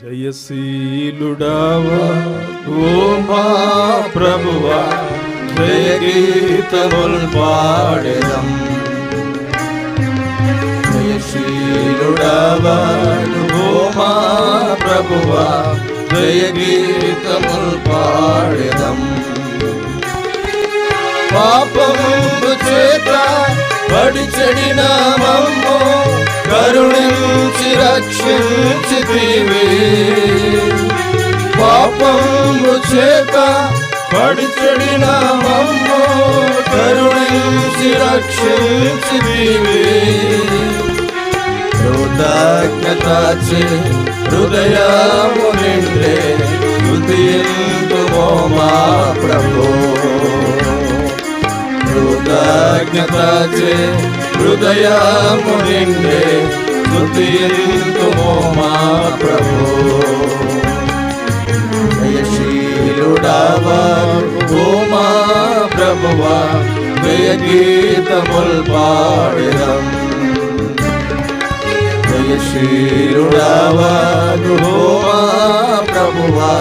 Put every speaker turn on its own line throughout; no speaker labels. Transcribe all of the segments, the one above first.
జయశీలుడావా ఓ మా ప్రభువా, జయ గీతములు పాడెదం. జయశీలుడావా ఓ మా ప్రభువా, జయ గీతములు పాడెదం. పాపము చేత పడి చెడిన మమ్ము కరుణించి రక్షించితివి. పాపము చేత పడి చెడిన మమ్ము కరుణించి రక్షించితివి. కృతజ్ఞతాచే హృదయము నిండే స్తుతింతుమో మా ప్రభో. కృతజ్ఞతాచే హృదయము నిండే స్తుతింతుమో మా ప్రభో. జయశీలుడావా ఓ మా ప్రభువా, జయ గీతములు పాడెదం. జయశీలుడావా ఓ మా ప్రభువా,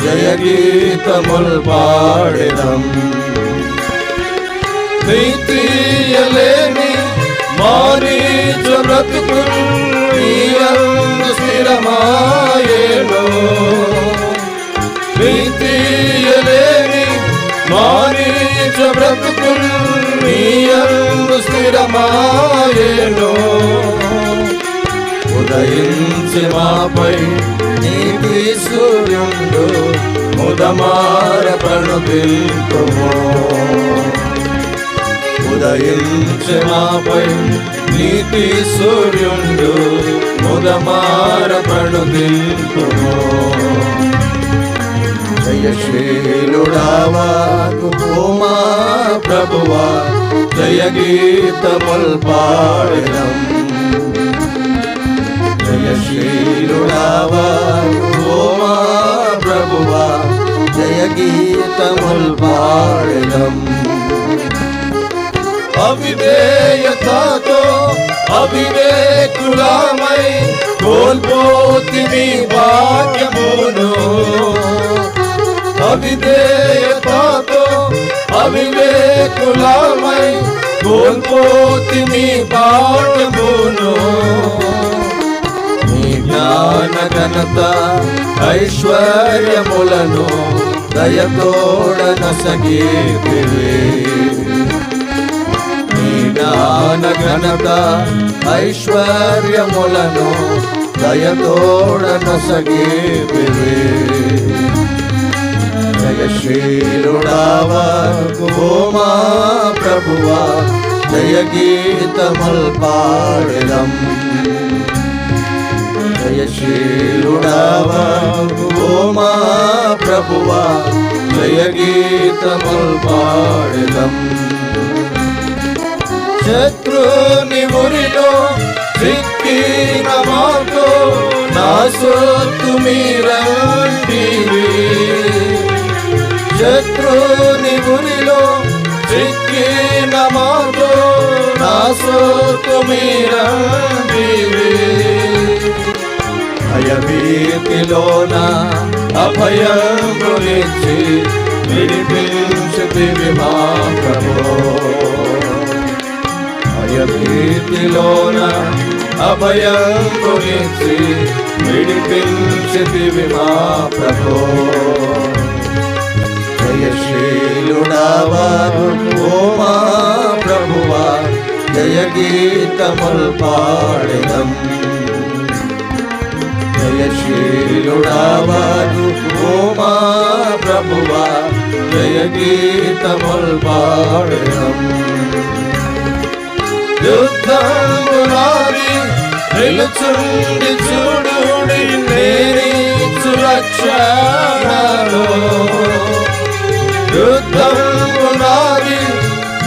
జయ గీతములు పాడెదం. నీతియలేని మారీచ బ్రతుకులు నీయందు స్థిరమాయేను. నీతియలేని మారీచ బ్రతుకులు నీయందు స్థిరమాయేను. ఉదయించి మాపై నీతి సూర్యుండు ముదమార ప్రణుతిల్తుమో. ఉదయించి మాపై నీతి సూర్యుండు ముదమార ప్రణుతిల్తుమో. జయశీలుడావా ఓ మా ప్రభువా, జయ గీతములు పాడెదం. జయశీలుడావా ఓ మా ప్రభువా, జయ గీతములు పాడెదం. అవిధేయతతో అవివేకులమై కోల్పోతిమి భాగ్యమును. అవిధేయతతో అవివేకులమై కోల్పోతిమి భాగ్యమును. నీ జ్ఞాన ఘనత ఐశ్వర్యములను దయతోడ నొసగితివి. జ్ఞాన ఘనత ఐశ్వర్యములను దయతోడ నొసగితివి. జయశీలుడావా ఓ మా ప్రభువా, జయ గీతములు పాడెదం. జయశీలుడావా ఓ మా ప్రభువా, జయ గీతములు పాడెదం. శత్రుని ఉరిలో చిక్కిన మాకు నా సొత్తు మీరంటివి. శత్రుని ఉరిలో చిక్కిన మాకు నా సొత్తు మీరంటివి. భయభీతిలోన అభయమునిచ్చి విడిపించితివి మా ప్రభో. భయభీతిలోన అభయమునిచ్చి విడిపించితివి మా ప్రభో. జయశీలుడావా ఓ మా ప్రభువా, జయ గీతములు పాడెదం. జయశీలుడావా ఓ మా ప్రభువా, జయ గీతములు పాడెదం. యుద్ధమునాది నిలుచుండి చూడుడి నేరీచు రక్షణలో. యుద్ధమునాది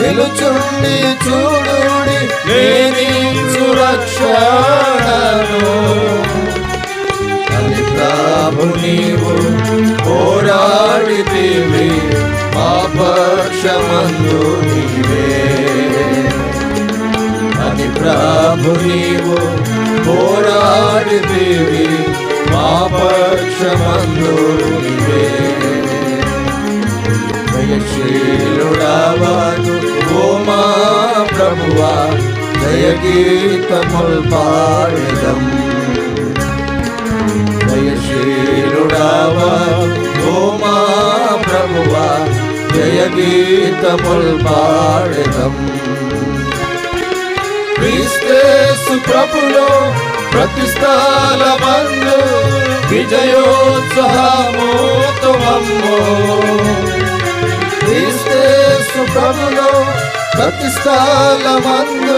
నిలుచుండి చూడుడి నేరీచు రక్షణలో. అని ప్రభు నీవు పోరాడితివి మా పక్షమందు నీవే. అని ప్రభు నీవు పోరాడితివి మా పక్షమందు నీవే జయశీలుడవగు ఓ మా ప్రభువా జయ గీతముల్ పాడెదం జయశీలుడవగు ఓ మా ప్రభువా జయ గీతముల్ పాడెదం క్రీస్తు ప్రభులో ప్రతిస్థలమందు విజయోత్సాహముతో మమ్ము క్రీస్తు ప్రభులో ప్రతిస్థలమందు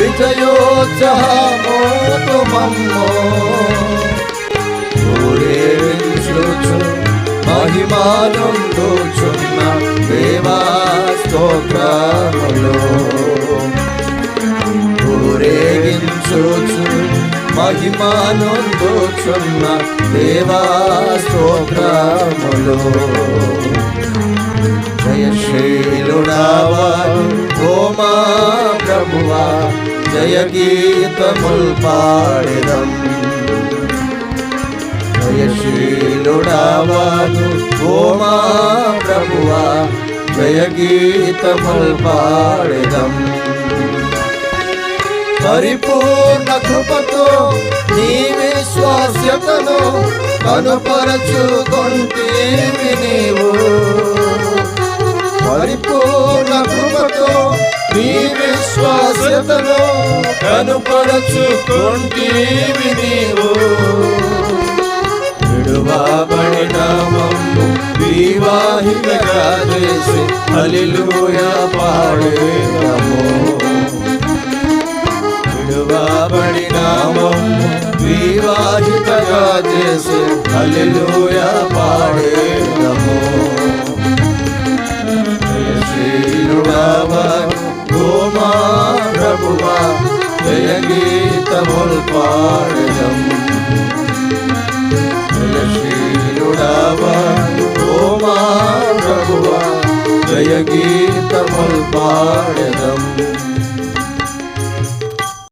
విజయోత్సాహముతో మమ్ము ఊరేగించుచు మహిమానందుచున్న దేవా స్తోత్రములు ఊరేగించుచు మహిమానందుచున్న దేవా స్తోత్రములు జయశీలుడవగు ఓ మా ప్రభువా జయ గీతముల్ పాడెదం జయశీలుడవగు ఓ మా ప్రభువా జయ గీతముల్ పాడెదం పరిపూర్ణ కృపతో నీ విశ్వాస్యతను కనుపరచుకొంటివి నీవు పరిపూర్ణ కృపతో నీ విశ్వాస్యతను కనుపరచుకొంటివి నీవు విడువబడిన మమ్ము వివాహితగా చేసి హల్లెలూయా పాడేదము విడువబడిన మమ్ము వివాహితగా చేసి హల్లెలూయా పాడేదము జయశీలుడవగు ఓ మా ప్రభువా జయ గీతముల్ పాడెదం జయశీలుడవగు ఓ మా ప్రభువా జయ గీతముల్ పాడెదం